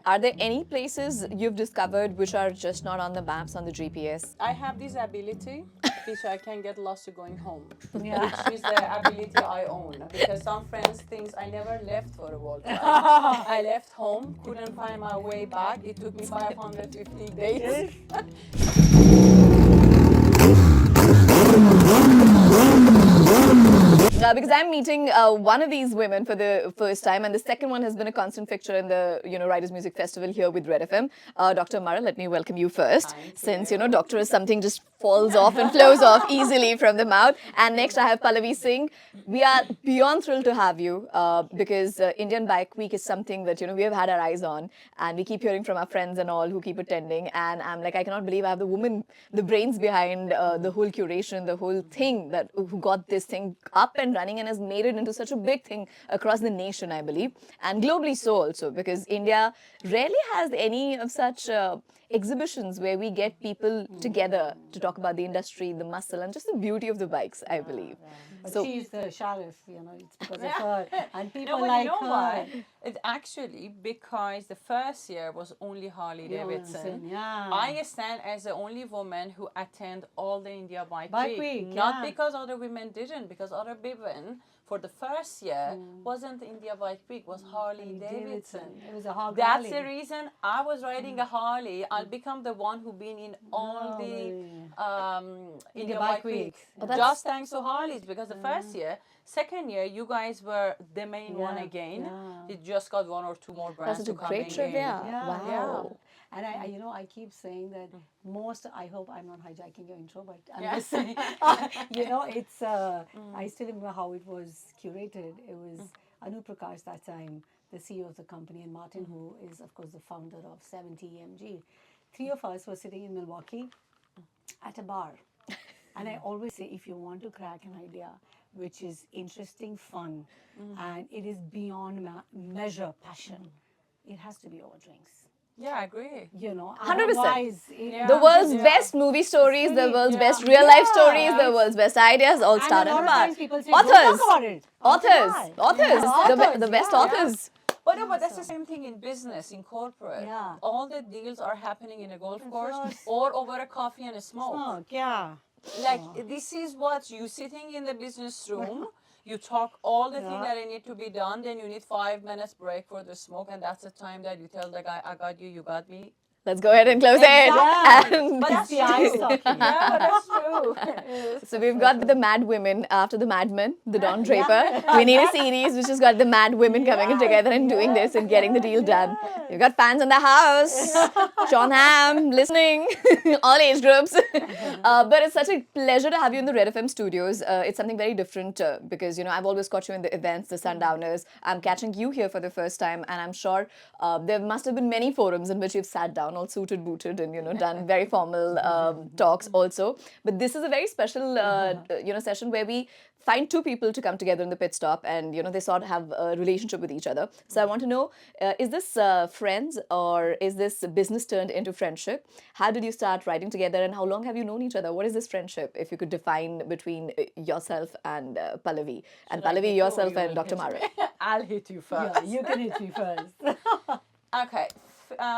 Are there any places you've discovered which are just not on the maps on the GPS? I have this ability which I can get lost to going home, which is the ability I own. Because some friends think I never left for a world ride. I left home, couldn't find my way back. It took me 550 days. Because I'm meeting one of these women for the first time, and the second one has been a constant fixture in the Writers Music Festival here with Red FM. Dr. Maral, let me welcome you first, since doctor is something just falls off and flows off easily from the mouth. And next I have Pallavi Singh. We are beyond thrilled to have you because Indian Bike Week is something that we have had our eyes on, and we keep hearing from our friends and all who keep attending. And I'm like, I cannot believe I have the woman, the brains behind the whole curation, the whole thing that who got this thing up and running and has made it into such a big thing across the nation, I believe, and globally so also, because India rarely has any of such exhibitions where we get people together to talk about the industry, the muscle, and just the beauty of the bikes, I believe. But she's the Sharif, it's because of her. And people But like you know her. what? It's actually because the first year was only Harley Davidson. Yeah. I stand as the only woman who attend all the India Bike Week, Not yeah. because other women didn't, because other women for the first year wasn't India Bike Week, was Harley Davidson. It was a hog That's rally. the reason I was riding a Harley. I'll become the one who been in all the India Bike Week. Just thanks to Harleys, because the first year, second year, you guys were the main one again. You just got one or two more brands That's such a to come great in. trivia. Yeah. Wow. And I keep saying that I hope I'm not hijacking your intro, but I'm just saying, it's, I still remember how it was curated. It was Anu Prakash that time, the CEO of the company, and Martin, who is, of course, the founder of 70 EMG. Three of us were sitting in Milwaukee at a bar. And I always say, if you want to crack an idea which is interesting, fun, and it is beyond measure passion, it has to be over drinks. Yeah, I agree. 100%. Otherwise, The world's best movie stories, the world's best real life stories, the world's best ideas all start at a bar. Authors, the best authors. But no, but that's the same thing in business, in corporate. Yeah. All the deals are happening in a golf course or over a coffee and a smoke. Like, this is what you sitting in the business room. You talk all the things that need to be done. Then you need 5 minutes break for the smoke, and that's the time that you tell the guy, "I got you, you got me." Let's go ahead and close it. And But that's the eyes true. talking. Yeah, that's true. so we've got the Mad Women after the Mad Men, the Don Draper. We need a series which has got the Mad Women coming in together and doing this and getting the deal done. We've got fans in the house, John Hamm listening, all age groups. But it's such a pleasure to have you in the Red FM studios. It's something very different because I've always caught you in the events, the Sundowners. I'm catching you here for the first time, and I'm sure there must have been many forums in which you've sat down, all suited, booted, and done very formal talks also. But this is a very special session where we find two people to come together in the pit stop, and they sort of have a relationship with each other. So I want to know, is this friends or is this business turned into friendship? How did you start riding together, and how long have you known each other? What is this friendship, if you could define between yourself and Pallavi, and Pallavi, yourself and Dr. Maral? I'll hit you first. Yeah, you can hit me first. Okay.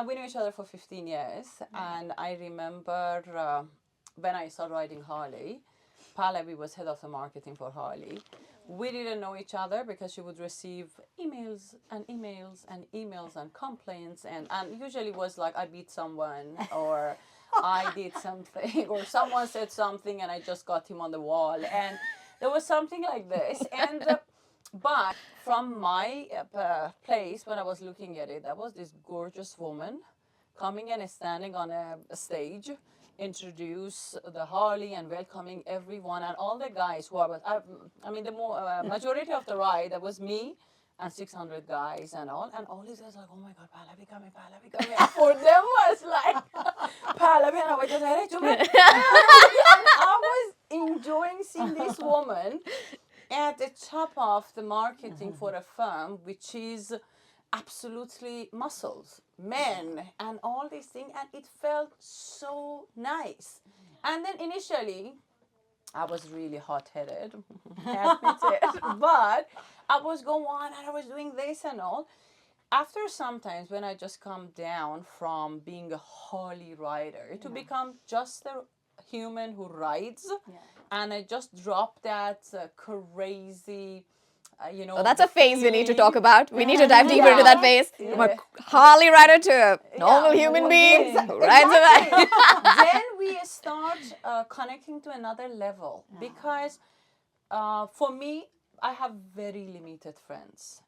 We knew each other for 15 years, and I remember when I started riding Harley, Pallavi was head of the marketing for Harley. We didn't know each other because she would receive emails and emails and emails and complaints, and usually was like, I beat someone, or I did something, or someone said something and I just got him on the wall, and there was something like this. And but from my place, when I was looking at it, there was this gorgeous woman coming and standing on a stage, introduce the Harley and welcoming everyone, and all the guys who are, I mean, the majority of the ride, that was me and 600 guys and all these guys like, oh my God, Pallavi coming. And for them was like, Pallavi, and I was just like, and I was enjoying seeing this woman at the top of the marketing for a firm which is absolutely muscles, men, and all these things, and it felt so nice. And then initially, I was really hot-headed, I admit it, but I was going on and I was doing this and all. after sometimes when I just come down from being a Harley rider to become just a human who rides, and I just drop that crazy, Oh, that's a phase we need to talk feeling. about. We need to dive deeper into that phase. From a Harley rider to a normal human being who rides a bike. Then we start connecting to another level because for me, I have very limited friends.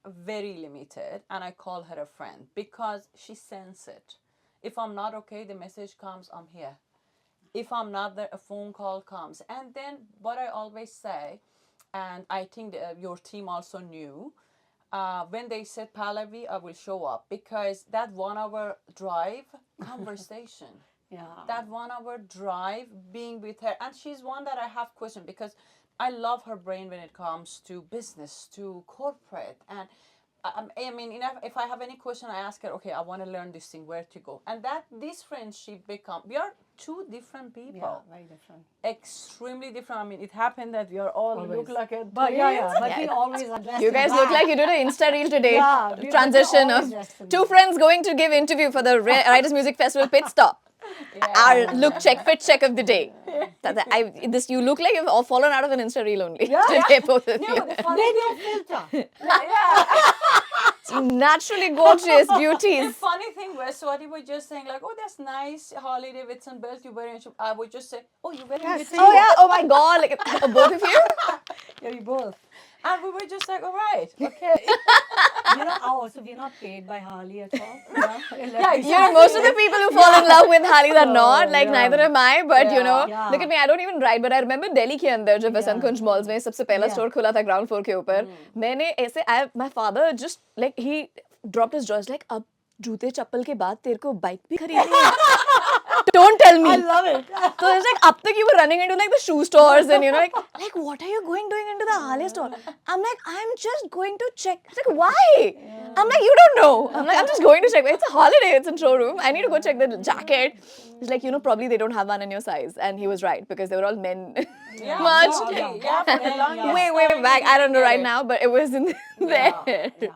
Very limited, and I call her a friend because she senses it. If I'm not okay, the message comes, I'm here. If I'm not there, a phone call comes. And then what I always say, and I think your team also knew, when they said Pallavi, I will show up, because that 1 hour drive conversation. That 1 hour drive being with her, and she's one that I have questioned because I love her brain when it comes to business, to corporate, and I mean, if I have any question, I ask her, okay, I want to learn this thing, where to go, and that this friendship become. We are two different people. Yeah, very different. Extremely different. I mean, it happened that we are all look like a But twins. but we always are dressed You in guys look black. like you did an Insta reel today. Yeah, Transition we're of always dressed in two black. friends going to give interview for the Writers Music Festival pit stop. Our look check, fit check of the day. You look like you've all fallen out of an Insta reel only. Today, both of you. No, the funny filter. Naturally gorgeous The beauties. funny thing was, Swati was just saying like, "Oh, that's nice, Harley Davidson belt you're wearing." I would just say, "Oh, you're wearing it too." Oh yeah, oh my god, like both of you? Yeah, we both. And we were just like, "All right, okay." So we're not paid by Harley at all. Most of the people who fall in love with Harleys are not, like yeah. neither am I, but Yeah. look at me, I don't even ride, but I remember Delhi के अंदर जब वसंत कुंज malls में सबसे पहला store खुला था ground floor के ऊपर, मैंने ऐसे, my father just like, he dropped his jaw, like, अब जूते चप्पल के बाद तेरे को बाइक भी खरीदनी है? Don't tell me. I love it. So it's like, up tak you were running into like the shoe stores and like what are you doing into the Harley store? I'm like, I'm just going to check. It's like, why? I'm like, you don't know. I'm like, I'm just going to check. It's a holiday, it's in showroom. I need to go check the jacket. He's like, probably they don't have one in your size. And he was right, because they were all men. Yeah, Merged. yeah, for the longest Way time, back. we I don't know did right it. now, but it was in there. Yeah.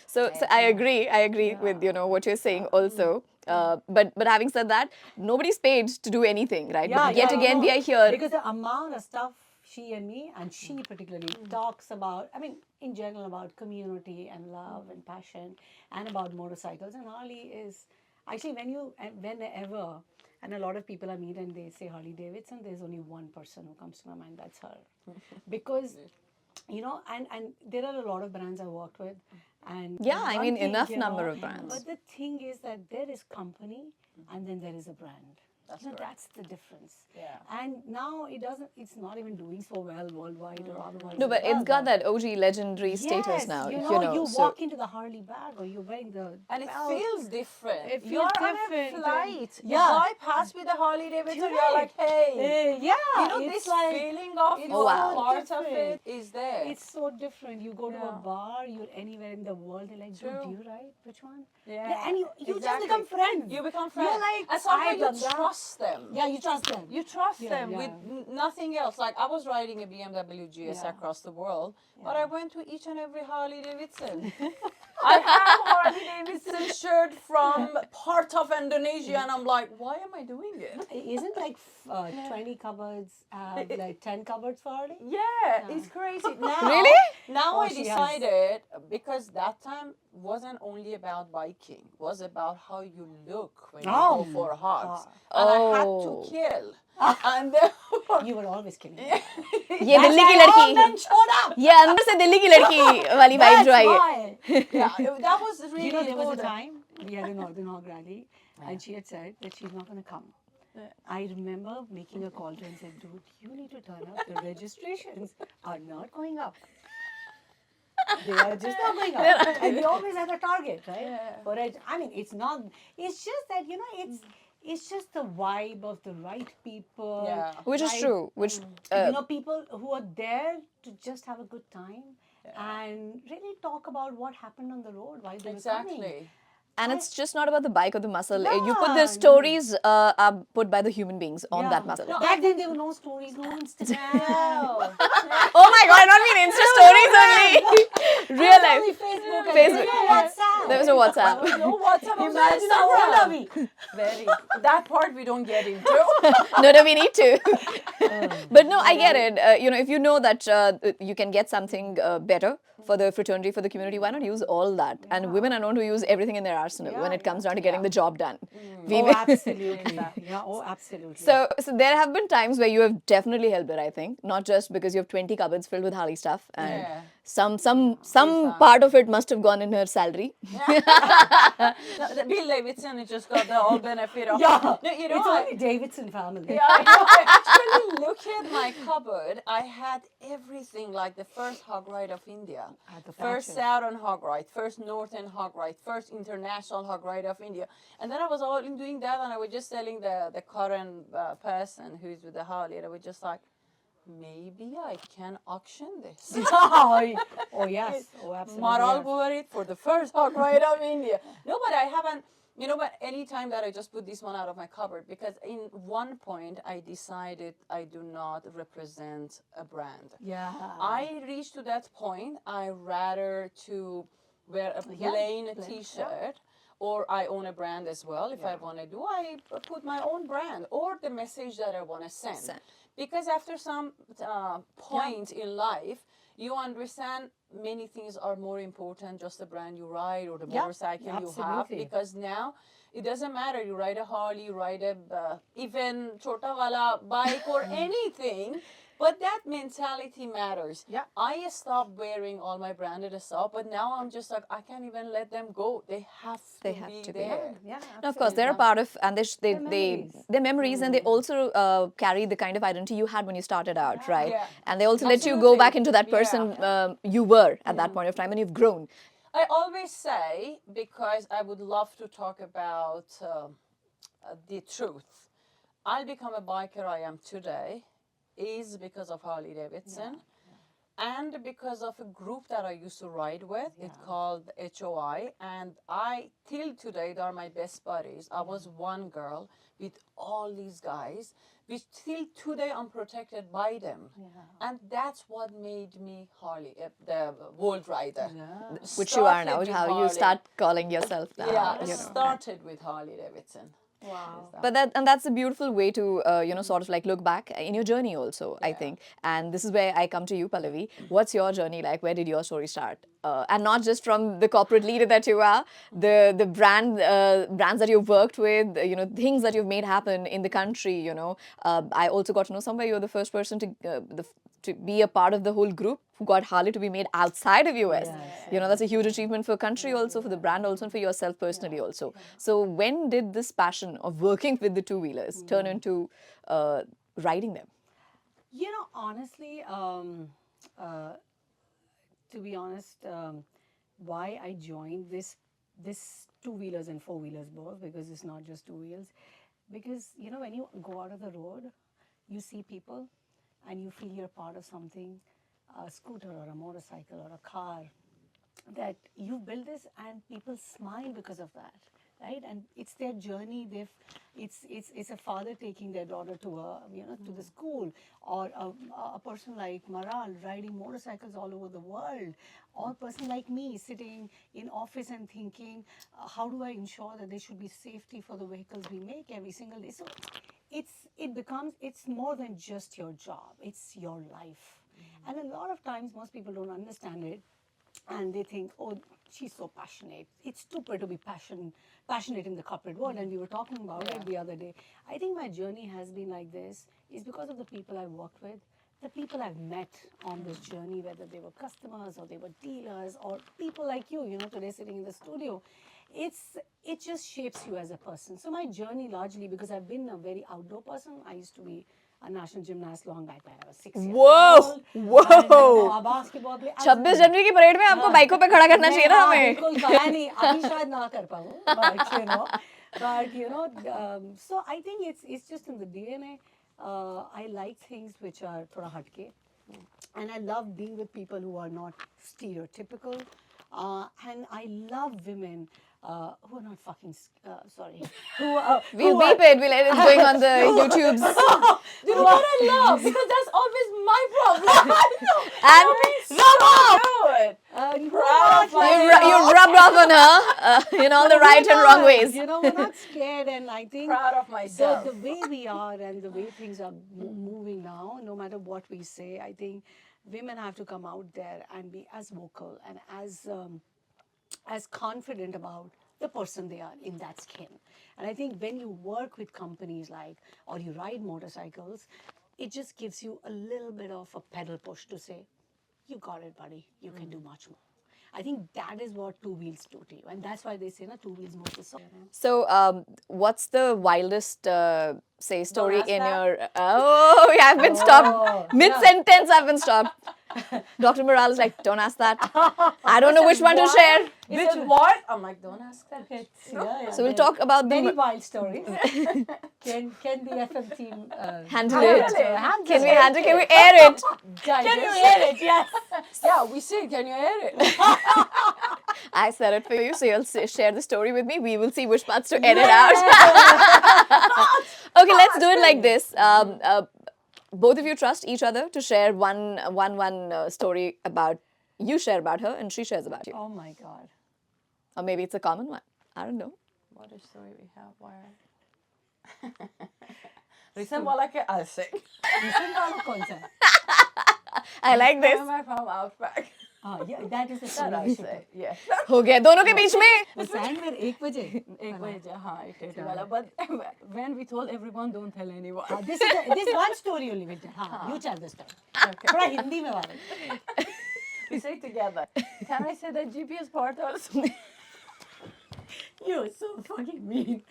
So I agree with what you're saying also. But having said that, nobody's paid to do anything, right? But yet again, we are here. Because the amount of stuff she and me, and she particularly, talks about, I mean, in general, about community and love and passion, and about motorcycles. And Harley is, actually, whenever, and a lot of people I meet and they say Harley Davidson, there's only one person who comes to my mind, that's her. Because, and there are a lot of brands I worked with. And Yeah, I one mean, thing, enough number of brands. But the thing is that there is company and then there is a brand. That's the difference. Yeah. And now it's not even doing so well worldwide or otherwise. No, but it's got that OG legendary status Yes, now. you so walk into the Harley bag or you're wearing the And it belt. feels different. It feels You're different. on a flight. Yeah. The guy passed with the Harley Davidson. You're like, hey. It's This like, feeling of it's you're wow. part so of it is there. It's so different. You go to a Yeah. bar, you're anywhere in the world, they're like, True. do you ride? Which one? Yeah. And you just Exactly. become friends. You become friends. You're like, and somehow I've you done that. trust them. Yeah, you trust them. You trust Yeah, them yeah. with nothing else. Like, I was riding a BMW GS Yeah. across the world, but I went to each and every Harley Davidson. I have Harley Davidson shirt from part of Indonesia, and I'm like, why am I doing it? Isn't like 20 cupboards have like 10 cupboards for Harley? Yeah, it's crazy. Now, Really? Now Oh, I she has- decided, because that time wasn't only about biking, was about how you look when you go for hugs. And I had to Oh. kill. And therefore, You were always kidding. ये दिल्ली की लड़की ये अंदर से दिल्ली की लड़की वाली vibe जो आई है yeah, that was really There was a important. time we had a Northern Hog rally and she had said that she's not going to come. I remember making a call to her and said, dude, you need to turn up. The registrations are not going up. They are just not going up. And we always had a target, right? For it, I mean, it's just that, it's just the vibe of the right people. Yeah. which is right? true, which People who are there to just have a good time and really talk about what happened on the road while they were coming. Exactly. And it's just not about the bike or the muscle. You put Yeah, the stories are put by the human beings on Yeah. that muscle. No, back then there were no stories, no Instagram. Oh my god, I don't mean Insta stories only. Real life. Only Facebook. And Facebook. There was no WhatsApp. There was no WhatsApp. No WhatsApp. Imagine how old are we? Very. That part we don't get into. No, we need to. But no, I get it. If you know that you can get something better for the fraternity, for the community, why not use all that? And women are known to use everything in their arsenal when it comes down to getting the job done. Oh, absolutely. Yeah, oh, absolutely. So there have been times where you have definitely helped it, I think. Not just because you have 20 cupboards filled with Harley stuff, and some part of it must have gone in her salary. Bill Davidson just got the all benefit of. Yeah, No, it's only Davidson family. Yeah, I know. Actually, look at my cupboard. I had everything like the first hog ride of India, first Southern hog ride, first Northern hog ride, first International hog ride of India. And then I was all in doing that, and I was just telling the current person who's with the Harley, and I was just like, maybe I can auction this. Oh, yes. Oh, absolutely. Maral yes. wore it for the first hog ride of India. No, but I haven't. But any time that I just put this one out of my cupboard, because in one point I decided I do not represent a brand. Yeah. I reached to that point. I rather to wear a plain T-shirt, or I own a brand as well. If I want to do, I put my own brand or the message that I want to send. Because after some point in life, you understand many things are more important, just the brand you ride or the motorcycle you have. Because now it doesn't matter, you ride a Harley, you ride a even chota wala bike or anything, but that mentality matters. Yeah. I stopped wearing all my branded stuff, but now I'm just like, I can't even let them go. They have to be there. Yeah, No, of course, they're a part of, and they're memories, and they also carry the kind of identity you had when you started out, right? Yeah. And they also let you go back into that person you were at that point of time, and you've grown. I always say, because I would love to talk about the truth, I'll become a biker I am today is because of Harley Davidson. And because of a group that I used to ride with, it's called HOI, and till today, they are my best buddies. I was one girl with all these guys, which till today I'm protected by them. And that's what made me Harley, the world rider. Which you are now, Started with how you Harley. start calling yourself now. Yeah, started with Harley Davidson. Wow. But that's a beautiful way to sort of like look back in your journey also, I think. And this is where I come to you, Pallavi. What's your journey like? Where did your story start? And not just from the corporate leader that you are, the brands that you've worked with, things that you've made happen in the country. I also got to know somewhere you're the first person to be a part of the whole group who got Harley to be made outside of US. That's a huge achievement for country also, for the brand also, and for yourself personally also. So when did this passion of working with the two-wheelers turn into riding them? Honestly, to be honest, why I joined this two-wheelers and four-wheelers both, because it's not just two wheels. Because, when you go out of the road, you see people and you feel you're part of something, a scooter or a motorcycle or a car, that you build this and people smile because of that, right? And it's their journey. It's a father taking their daughter to to the school, or a person like Maral riding motorcycles all over the world, or a person like me sitting in office and thinking, how do I ensure that there should be safety for the vehicles we make every single day? So it's more than just your job, it's your life. And a lot of times most people don't understand it, and they think, oh, she's so passionate. It's stupid to be passionate in the corporate world, and we were talking about it the other day. I think my journey has been like this is because of the people I've worked with, the people I've met on this journey, whether they were customers or they were dealers or people like you, today sitting in the studio. It just shapes you as a person. So my journey largely, because I've been a very outdoor person, I used to be a national gymnast long back when I was 6 years old. Whoa! Basketball play 26 जनवरी की parade में आपको बाइकों पे खड़ा करना चाहिए ना हमें. बिल्कुल कहा नहीं, अभी शायद ना कर पाऊँ, but so I think it's just in the DNA. I like things which are थोड़ा हटके, and I love being with people who are not stereotypical, and I love women who are not fucking, sorry, We'll beep it. We'll let it going on the YouTubes. You know what I love? Because that's always my problem. And rub off. You rubbed off on her in all the right and wrong ways. You know, we're not scared, and I think Proud of myself. the way we are and the way things are moving now, no matter what we say, I think women have to come out there and be as vocal and as confident about the person they are in that skin. And I think when you work with companies like, or you ride motorcycles, it just gives you a little bit of a pedal push to say, you got it, buddy. You can do much more. I think that is what two wheels do to you. And that's why they say, two wheels move the soul. So, what's the wildest, say, story ask in that. your... Oh, yeah, I've been stopped. Mid-sentence, I've been stopped. Dr. Maral is like, don't ask that. I don't know which one to share. Which what? I'm like, don't ask that. So we'll talk about Very the... wild stories. Can the FM team Handle it. handle Can we it? handle? Can we air it? Can you hear it? Yes. Yeah, we see. Can you hear it? I said it for you, so you'll share the story with me. We will see which parts to edit out. Okay, let's do it like this. Both of you trust each other to share one story about you share about her and she shares about you. Oh my God. Or maybe it's a common one. I don't know. What a story we have. Where? Listen, while I'll sing. Listen, कौन सा? I like this. Where am I from? Outback. Yeah, that is the story. That we I should say. tell. Yeah. हो गया दोनों के बीच में. The sandwich 1 बजे. एक बजे, हाँ, एक वाला. But when we told everyone, don't tell anyone. This is one story only. You tell the story. थोड़ा हिंदी में वाला. We say together. Can I say the GPS part also? You're so fucking mean.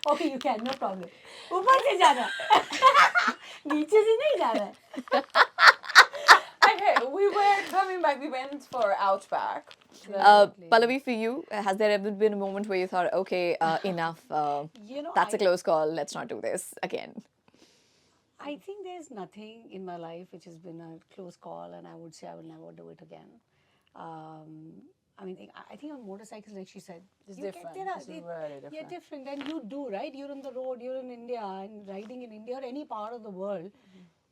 Okay, you can, no problem. ऊपर से जाना. नीचे से नहीं जाना. Okay, we were coming back. We went for Outback. Pallavi, for you, has there ever been a moment where you thought, okay, enough, that's a close call, let's not do this again? I think there's nothing in my life which has been a close call, and I would say I will never do it again. I mean, I think on motorcycles, like she said, It's you different. It's very different. You're different, and you do, right? You're on the road, you're in India, and riding in India or any part of the world,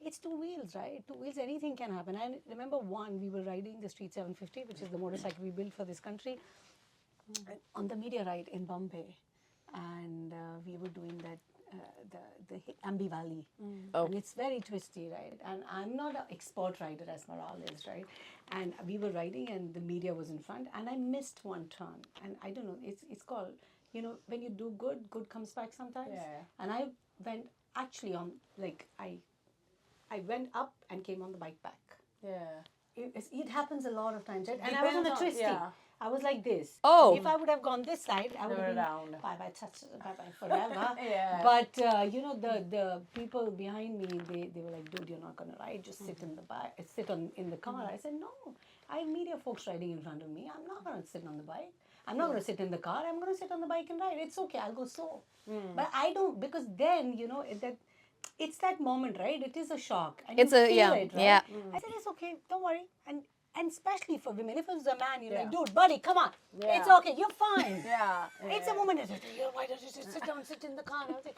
it's two wheels, right? Two wheels, anything can happen. I remember we were riding the Street 750, which is the motorcycle we built for this country, on the media ride in Bombay, and we were doing that. The Ambi Valley, and it's very twisty, right? And I'm not an expert rider as Maral is, right? And we were riding, and the media was in front, and I missed one turn, and I don't know. It's called, when you do good comes back sometimes. Yeah. And I went actually on I went up and came on the bike back. Yeah. It happens a lot of times, right? And I was on the twisty. Yeah. I was like this. Oh. If I would have gone this side, I would have been Around. bye forever. Yeah. But the people behind me, they were like, dude, you're not gonna ride. Just sit in the bike, in the car. I said, no. I have media folks riding in front of me. I'm not gonna sit on the bike. I'm not gonna sit in the car. I'm gonna sit on the bike and ride. It's okay. I'll go slow. But I don't, because then it's that moment, right? It is a shock. And It's you a- feel yeah, it, right? yeah. I said, it's okay. Don't worry. And especially for women, if it was a man, you're like, dude, buddy, come on. Yeah. It's okay. You're fine. Yeah. It's a woman. Why don't you just sit down, sit in the car? And I was like,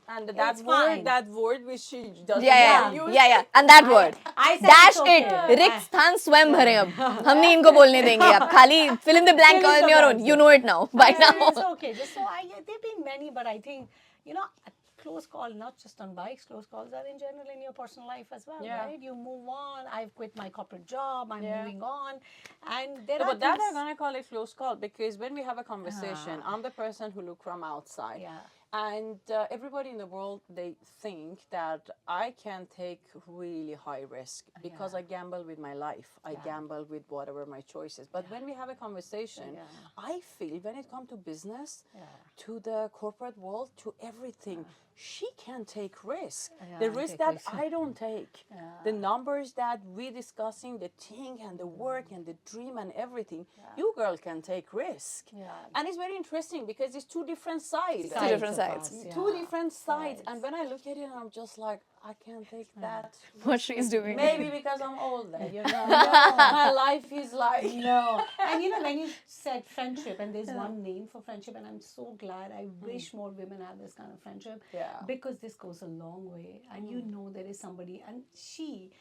And It's fine. that word which she doesn't Yeah. use. And that word. I said Dash it's okay. it. रिक्त स्थान स्वयं भरें अब. हम नहीं इनको बोलने देंगे अब. खाली fill in the blank Fill in on the your own. blanks. You know it now. By I said, now. it's okay. Just so there've been many, but I think, a close call, not just on bikes, close calls are in general in your personal life as well, Yeah. right? You move on. I've quit my corporate job. I'm Yeah. moving on. And there No, are but that things- I'm gonna call it close call because when we have a conversation, I'm the person who look from outside. Yeah. And everybody in the world, they think that I can take really high risk because I gamble with my life. I gamble with whatever my choices. But when we have a conversation, I feel when it comes to business, to the corporate world, to everything, she can take risk. The risk take that risk. I don't take. The numbers that we discussing, the thing and the work and the dream and everything, you girl can take risk. Yeah. And it's very interesting because it's two different sides. Two different sides. sides. Two different sides. And when I look at it, I'm just like, I can't take that. What she's doing. Maybe because I'm older, my life is like. No. And when you said friendship, and there's one name for friendship, and I'm so glad. I wish more women had this kind of friendship. Yeah. Because this goes a long way. And there is somebody, and she,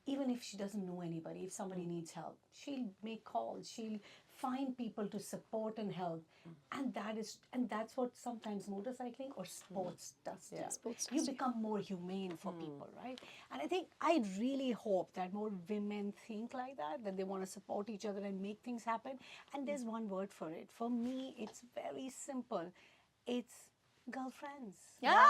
even if she doesn't know anybody, if somebody needs help, she'll make calls, she'll find people to support and help. And that's what sometimes motorcycling or sports does to you. You become more humane for people, right? And I really hope that more women think like that they want to support each other and make things happen. And there's one word for it. For me, it's very simple. It's girlfriends. Yeah.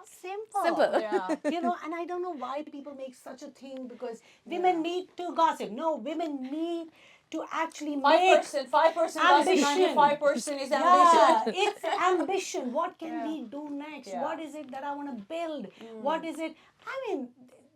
Simple. Yeah. And I don't know why people make such a thing, because women meet to gossip. No, women meet to actually make 5% gossip, ambition. 95% is ambition. Yeah, it's ambition. What can we do next? Yeah. What is it that I want to build? What is it?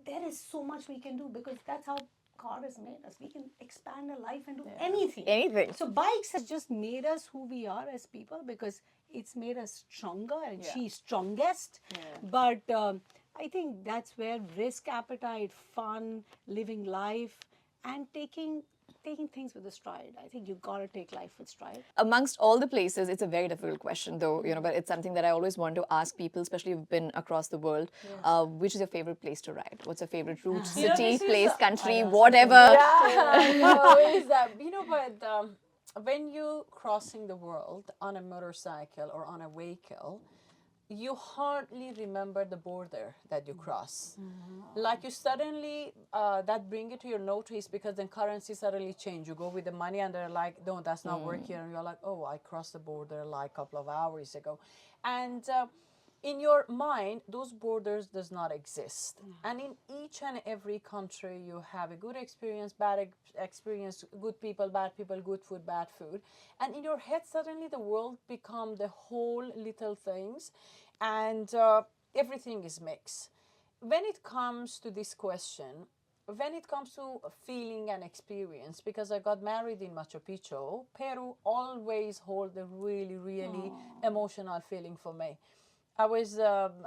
There is so much we can do, because that's how God has made us. We can expand our life and do anything. Anything. So bikes has just made us who we are as people, because it's made us stronger, and she's strongest. But I think that's where risk appetite, fun, living life, and taking things with a stride. I think you've got to take life with stride. Amongst all the places, it's a very difficult question though, but it's something that I always want to ask people, especially if you've been across the world. Which is your favorite place to ride? What's your favorite route, city, place, country, whatever? I know, is that, but when you crossing the world on a motorcycle or on a vehicle, you hardly remember the border that you cross. Like you suddenly, that bring it to your notice, because then currency suddenly change. You go with the money and they're like, no, that's not working. And you're like, oh, I crossed the border like a couple of hours ago. And in your mind, those borders does not exist. And in each and every country, you have a good experience, bad experience, good people, good food, bad food. And in your head, suddenly the world become the whole little things, and everything is mixed. When it comes to this question, when it comes to feeling and experience, because I got married in Machu Picchu, Peru always hold a really, really emotional feeling for me. I was,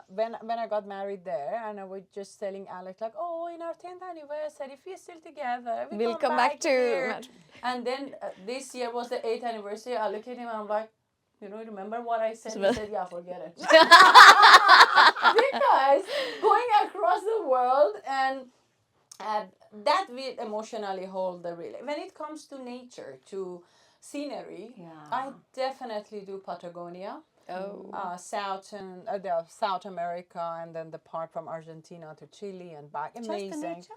when I got married there, and I was just telling Alex, like, oh, in our 10th anniversary, if we're still together, We'll come back to here. And then this year was the 8th anniversary. I look at him and I'm like, remember what I said? He said, yeah, forget it. Because going across the world, and that will emotionally hold the relay. When it comes to nature, to scenery, I definitely do Patagonia. South America, and then the part from Argentina to Chile and back. Amazing. Just the nature?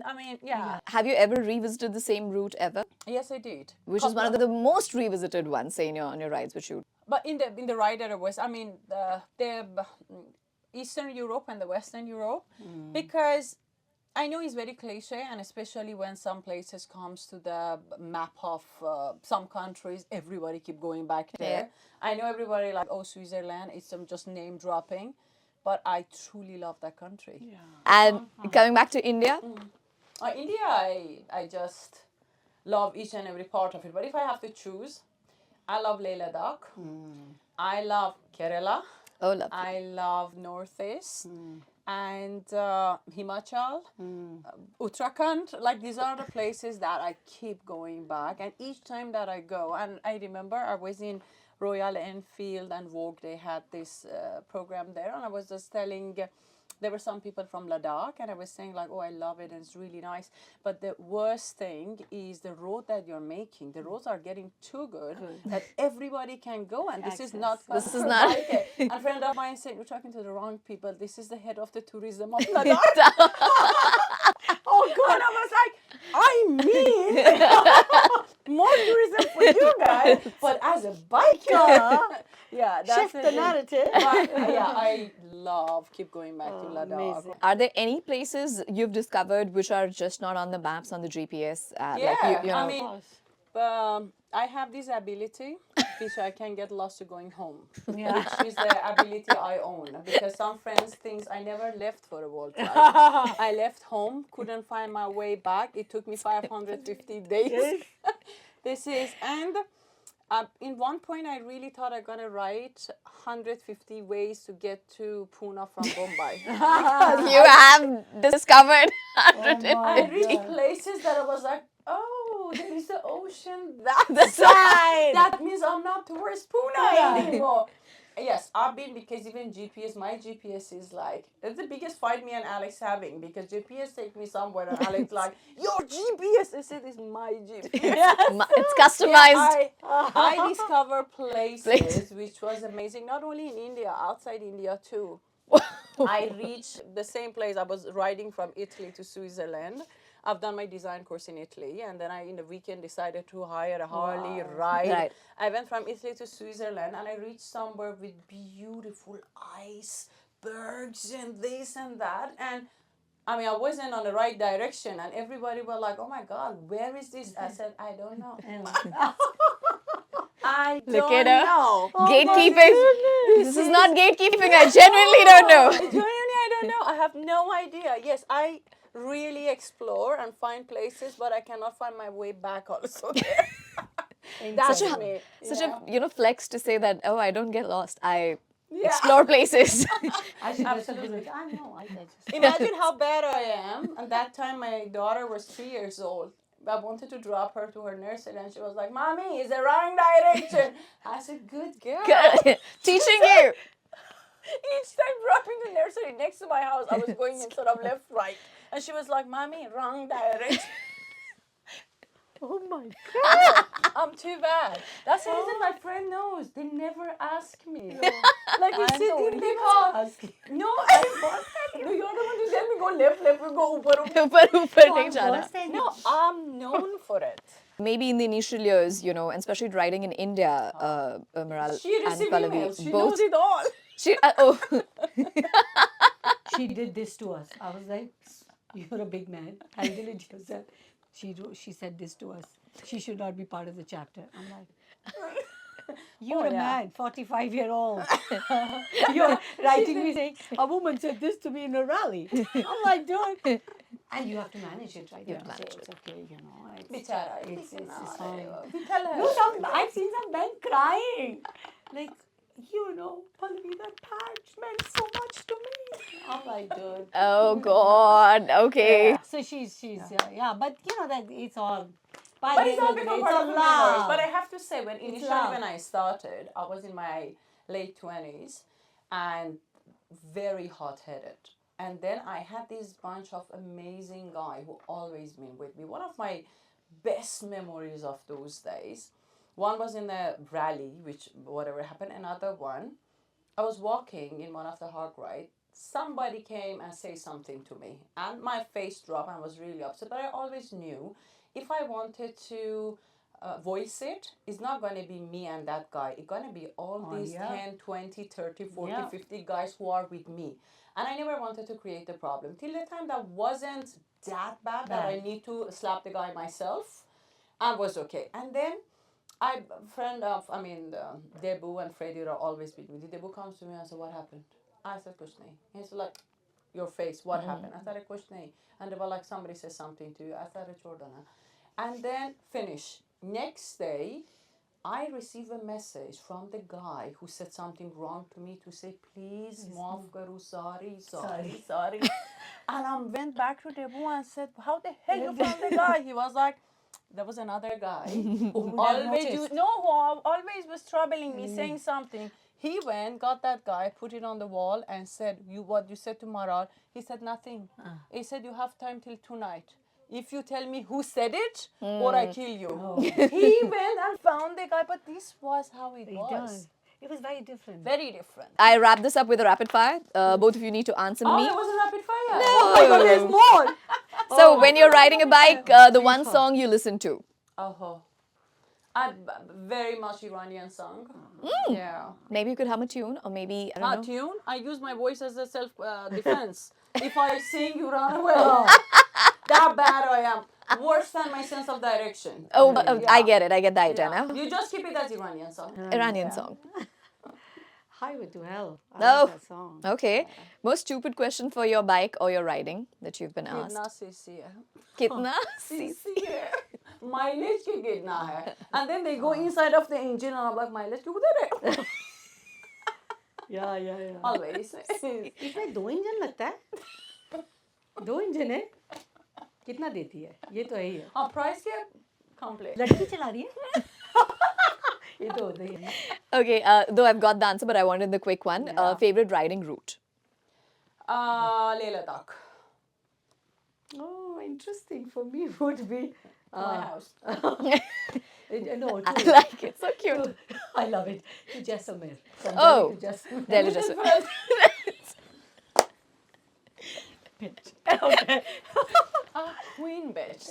I mean, yeah. Have you ever revisited the same route ever? Yes, I did. Which is one of the most revisited ones, say, on your rides which you... But in the ride that I was, I mean, the Eastern Europe and the Western Europe, because I know it's very cliche, and especially when some places comes to the map of some countries, everybody keep going back there. I know everybody like, oh, Switzerland, it's just name dropping, but I truly love that country. And coming back to India? India, I just love each and every part of it. But if I have to choose, I love Leh Ladakh. I love Kerala. Oh, lovely. I love Northeast. And Himachal, Uttarakhand, like these are the places that I keep going back. And each time that I go, and I remember I was in Royal Enfield and Vogue, they had this program there, and I was just telling, there were some people from Ladakh, and I was saying like, oh, I love it, and it's really nice. But the worst thing is the road that you're making. The roads are getting too good that everybody can go, and this is not. This is not. Like it. A friend of mine said, you're talking to the wrong people. This is the head of the tourism of Ladakh. Oh God! I was like, I mean, more tourism for you guys, but as a biker, that's Shift the narrative. But, I love keep going back to Ladakh. Amazing. Are there any places you've discovered which are just not on the maps, on the GPS? I mean, I have this ability which I can get lost to going home. Which is the ability I own. Because some friends think I never left for a world ride. I left home, couldn't find my way back. It took me 550 days. And In one point, I really thought I'm gonna write 150 ways to get to Pune from Bombay. You have discovered Oh 150. my I reached God. places that I was like, oh, there is the ocean that That's side. That means I'm not towards Pune Yeah. anymore. Yes, I've been, because even GPS, my GPS is like, it's the biggest fight me and Alex having, because GPS take me somewhere and Alex like, your GPS, I said, is my GPS. It's customized. I discover places which was amazing, not only in India, outside India too. I reached the same place. I was riding from Italy to Switzerland. I've done my design course in Italy, and then I, in the weekend, decided to hire a Harley, ride. Right. I went from Italy to Switzerland, and I reached somewhere with beautiful icebergs and this and that. And I mean, I wasn't on the right direction, and everybody was like, "Oh my God, where is this?" I said, "I don't know." I Look don't at her. know. Gatekeeping. This is not gatekeeping. I genuinely don't know. Genuinely, I don't know. I have no idea. Yes, I really explore and find places, but I cannot find my way back also there. That's Such a- me. Such you know? a flex to say that, oh, I don't get lost. I Yeah. explore places. I should just have been Absolutely. like, I know, I just. Imagine how bad I am. And that time my daughter was 3 years old. I wanted to drop her to her nursery, and she was like, "Mommy, it's the wrong direction." I said, "Good girl." Teaching you. Each time dropping the nursery next to my house, I was going instead of left, right. And she was like, "Mommy, wrong direction." Oh my God. I'm too bad. That's the reason my friend knows. They never ask me. Like we I'm sit the in only the one car. asking. No, no, you're the one who tell me go left, we go upar. ऊपर नहीं जाना. No, I'm known for it. Maybe in the initial years, and especially riding in India, Maral She and receives Pallavi, emails. She both. knows it all. Oh, She did this to us. I was like, you're a big man. Handle it yourself. She said this to us. She should not be part of the chapter. I'm like, you're a man, 45-year-old. You're writing me saying, a woman said this to me in a rally. I'm like, dude. And you have to manage it, right? You have to say it's okay, It's, Bichara. it's fine. We tell her. No, I've seen some men crying. Like, Pallavi, that patch meant so much to me. I'm like, dude. oh God. Okay. Yeah. So she's but that it's all. But it's all become part of the memories. love. But I have to say, initially love. when I started, I was in my late 20s and very hot-headed. And then I had this bunch of amazing guys who always been with me. One of my best memories of those days, one was in a rally, which whatever happened. Another one, I was walking in one of the hog rides. Somebody came and said something to me, and my face dropped and I was really upset. But I always knew if I wanted to voice it, it's not going to be me and that guy. It's going to be all these 10, 20, 30, 40, 50 guys who are with me. And I never wanted to create a problem. Till the time that wasn't that bad that I need to slap the guy myself, I was okay. And then Debu and Freddie are always with me. Debu comes to me and said, "What happened?" I said, "Kuch nahi." He's like, "Your face, what happened?" I said, "Kuch nahi." And they were like, "Somebody said something to you." I said, "Chhod dona." And then finish. Next day, I received a message from the guy who said something wrong to me to say, "Please, maaf karo, sorry." And I went back to Debu and said, "How the hell you found the guy?" He was like, there was another guy who always was troubling me, saying something. He went, got that guy, put it on the wall, and said, "What you said to Maral?" He said, "Nothing." He said, "You have time till tonight. If you tell me who said it, or I kill you." He went and found the guy, but this was how it was. It was very different. Very different. I wrap this up with a rapid fire. Both of you need to answer me. There was a rapid fire. No. Oh my God, there's more. So when you're riding a bike, the one song you listen to. Very much Iranian song. Yeah. Maybe you could hum a tune, or maybe I don't know. Tune. I use my voice as a self defense. If I sing, you run away. That bad I am. Worse than my sense of direction. Oh, I get it. I get the idea now. You just keep it as Iranian song. Iranian song. Highway to Hell. I No. like that song. Okay. Most stupid question for your bike or your riding that you've been asked. Kitna cc hai? Kitna? cc hai? mileage ke kitna hai? And then they go inside of the engine and I'm like, mileage ke udhar hai? Yeah. Always. इसमें 2 engine लगता है 2 engine है कितना देती है ये तो है ही है हाँ price के complain. लड़की चला रही है ये तो होता ही है Okay, though I've got the answer, but I wanted the quick one. Favorite riding route? Leh Ladakh. Oh, interesting. For me, would be My house. no. I like it. So cute. I love it. To Jaisalmer. From Oh. Delhi to Jaisalmer. Delhi just. Okay. Queen bitch.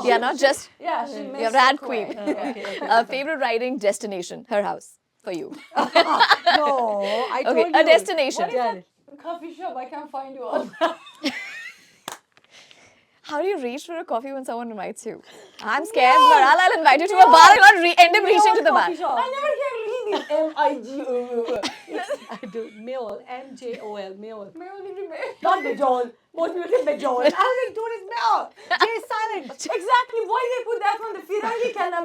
Yeah, not just. Yeah, she You makes have rad it queen. quick. Okay. Favorite riding destination? Her house for you. No, I told Okay, you. a destination. Yeah. Coffee shop, I can't find you all. How do you reach for a coffee when someone invites you? I'm scared, but I'll invite you to a bar. I'll not end up reaching to the bar. Coffee shop. I never can read it. M-I-G-O. I do. Meol. M-J-O-L. Meol. Exactly. Not Majol. Most people say Majol. I was like, dude, it's Meol. J is silent. Why they put that on the Firangi Kanna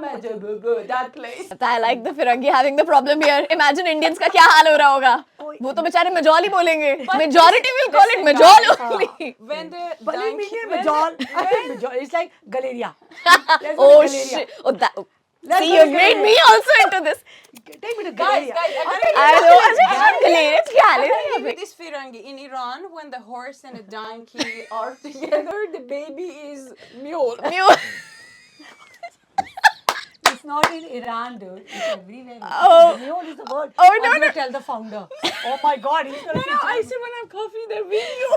that place? But I like the Firangi having the problem here. Imagine Indians का क्या हाल हो रहा होगा. वो तो बेचारे majol ही बोलेंगे. Majority will call it majol only. When the Believe me, Majol. I think Majol. It's like Galeria. Oh shit! Oh, that. See, you made me also into this. Take me to Guys, Galeria. I know. I'm Galeria. It's Tell Galeria. this Firangi in Iran, when the horse and the donkey are together, the baby is mule. It's not in Iran, dude. It's everywhere. Oh. Mule is the word. Oh, I'm no, gonna no. tell the founder. Oh my God, he's gonna. I say when I'm coffee, they're video.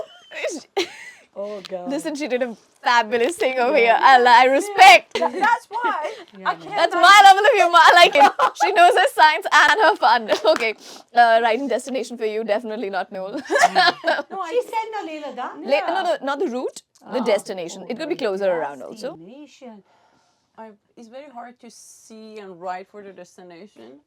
Oh God. Listen, she did a fabulous thing over here. I respect. That's why I can't. That's my level of humor. I like it. She knows her science and her fun. Okay. Riding destination for you, definitely not Noel. No, she said no, Ladakh. No, not the route, the destination. It could be closer around also. Destination. It's very hard to see and write for the destination.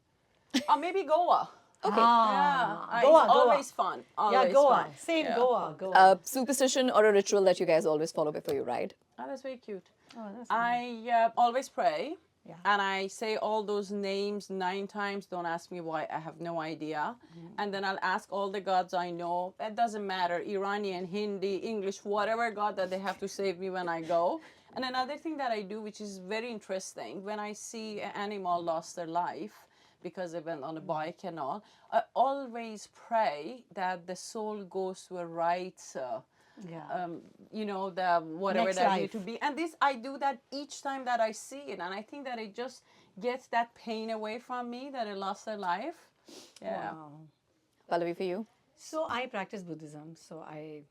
Or maybe Goa. Okay. Yeah, Goa, it's always fun. Always Yeah, Goa. fun. Same, Yeah. Goa. Superstition or a ritual that you guys always follow before you ride? Oh, that's very cute. Oh, that's I always pray. Yeah. And I say all those names 9 times. Don't ask me why. I have no idea. And then I'll ask all the gods I know. It doesn't matter. Iranian, Hindi, English, whatever god that they have to save me when I go. And another thing that I do, which is very interesting, when I see an animal lost their life because they went on a bike and all, I always pray that the soul goes to a right you know, the whatever Next that life. need to be. And this, I do that each time that I see it. And I think that it just gets that pain away from me that it lost their life. Yeah. Wow. Pallavi, for you? So I practice Buddhism. So I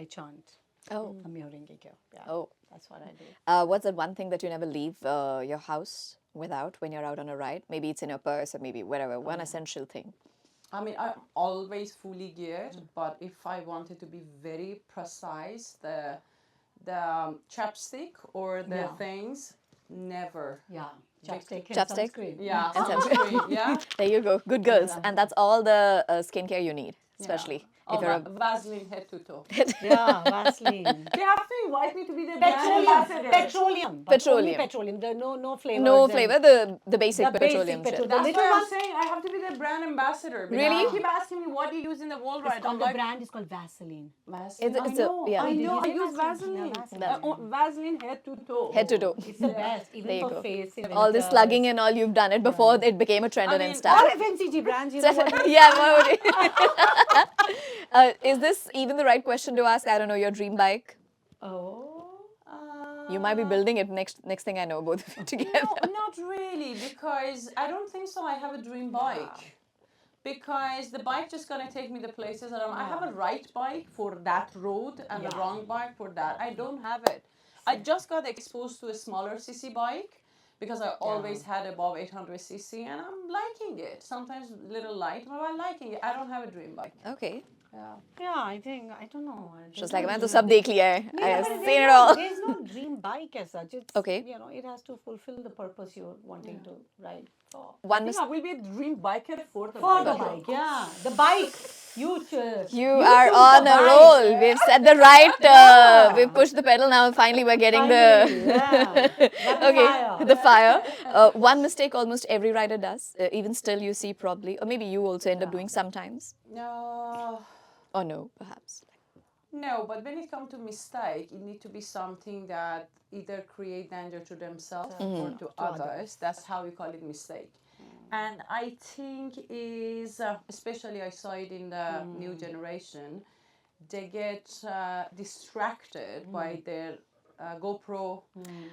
chant. Oh. Yeah. Oh. That's what I do. What's that one thing that you never leave your house without when you're out on a ride? Maybe it's in your purse or maybe whatever. One essential thing. I mean, I'm always fully geared, but if I wanted to be very precise, the chapstick or the things, never. Yeah. Chapstick. and Chapstick? sunscreen. Yeah, And sunscreen, yeah. There you go. Good girls. And that's all the skincare you need, especially if you're a... Vaseline head to toe. Yeah, Vaseline. They have to invite me to be their brand ambassador. Petroleum. But only Petroleum. petroleum. There are no flavors. No and flavor, the basic the petroleum basic shit. petrol- That's little why I'm one- saying I have to be their brand ambassador. because Really? They keep asking me what do you use in the world It's right? called, I'm the like, brand is called Vaseline. Vaseline. It's a- yeah. I Did know. you I say use Vaseline? Vaseline. Yeah, Vaseline head to toe. Head to toe. It's the best. Even There you for go. face. in All this winters. slugging and all, you've done it before it became a trend I on mean, Insta. All FMCG brands, you know what? Yeah, what would you? Is this even the right question to ask? I don't know, your dream bike? Oh. You might be building it next thing I know, both of you together. No, not really, because I don't think so. I have a dream bike. Because the bike just gonna take me the places that I have a right bike for that road and the wrong bike for that. I don't have it. I just got exposed to a smaller cc bike because I always had above 800 cc and I'm liking it. Sometimes little light, but I'm liking it. I don't have a dream bike. Okay. Yeah, I don't know. She's like, मैं तो सब देख लिया है. I have But seen it all. There's no dream bike as such. It's, Okay. You know, it has to fulfill the purpose you're wanting to ride for. One I think I will be a dream biker for the For bike. the bike, yeah. The bike. You You are on a roll. We've set the right, we've pushed the pedal now. Finally, we're getting the fire. One mistake almost every rider does. Even still, you see probably, or maybe you also end up doing sometimes. No. Or no, perhaps. No, but when it comes to mistake, it need to be something that either create danger to themselves or to others. That's how we call it mistake. And I think is, especially I saw it in the new generation, they get distracted by their GoPro,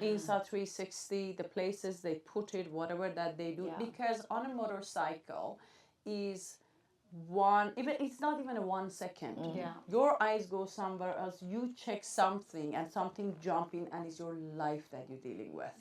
Insta360, the places they put it, whatever that they do. Because on a motorcycle is even it's not even a 1 second. Your eyes go somewhere else, you check something and something jump in and it's your life that you're dealing with.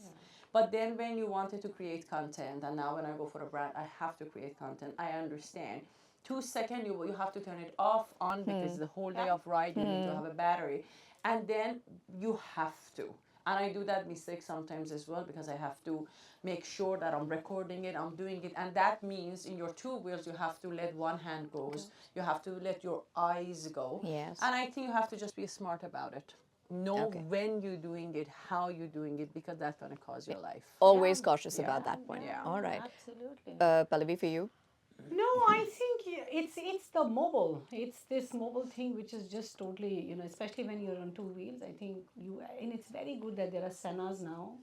But then when you wanted to create content, and now when I go for a brand, I have to create content, I understand. 2 seconds, you have to turn it off, on, because the whole day of ride, you need to have a battery. And then you have to. And I do that mistake sometimes as well, because I have to make sure that I'm recording it, I'm doing it. And that means in your two wheels, you have to let one hand go. You have to let your eyes go. Yes. And I think you have to just be smart about it. Know when you're doing it, how you're doing it, because that's going to cause your life. Always cautious about that point. Yeah. All right. Absolutely. Pallavi, for you? No, I think it's the mobile. It's this mobile thing which is just totally, especially when you're on two wheels. I think and it's very good that there are Senas now.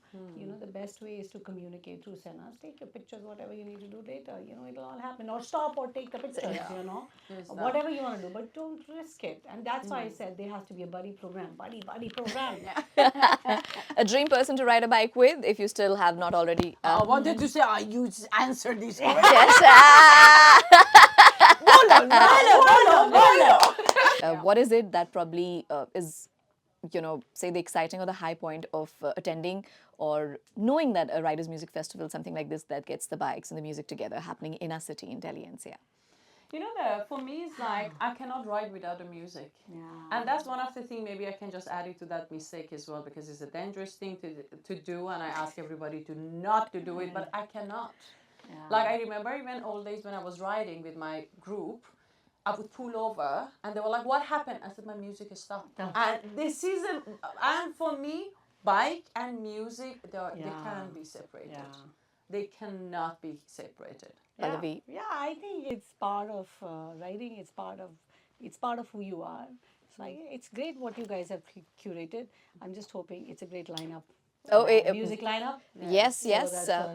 The best way is to communicate through Senas. Take your pictures, whatever you need to do later. It'll all happen. Or stop or take the pictures. Whatever you want to do, but don't risk it. And that's why I said there has to be a buddy program. Buddy program. A dream person to ride a bike with, if you still have not already. I wanted to say, you answered this question. Yes. Bolo. What is it that probably is, say the exciting or the high point of attending or knowing that a Riders Music Festival, something like this, that gets the bikes and the music together, happening in a city in Delhi NCR? For me, it's like I cannot ride without the music. And that's one of the things, maybe I can just add it to that mistake as well, because it's a dangerous thing to do, and I ask everybody to not to do it, but I cannot. Like, I remember even old days when I was riding with my group, I would pull over and they were like, what happened? I said, my music is stopped. And this is and for me, bike and music, they can't be separated. They cannot be separated. Pallavi? Yeah, I think it's part of riding. It's part of who you are. It's great what you guys have curated. I'm just hoping it's a great lineup. Music lineup? Yes.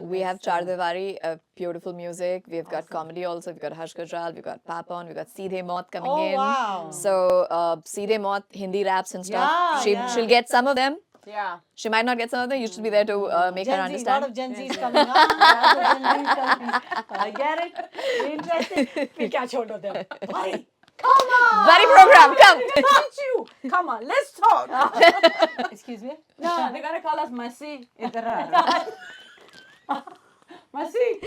We have Char Diwali, beautiful music. We've got comedy also. We've got Harsh Gujral, we've got Papon, we've got Seedhe Maut coming in. Wow. So, Seedhe Maut, Hindi raps and stuff. She'll get some of them. Yeah. She might not get some of them. You should be there to make her understand. A lot of Gen Zs coming up. I get it. You're interested? We'll catch hold of them. Buddy, come on. Buddy program, come. Touch you. Come on, let's talk. Excuse me? No, they're going to call us Masi. Masi.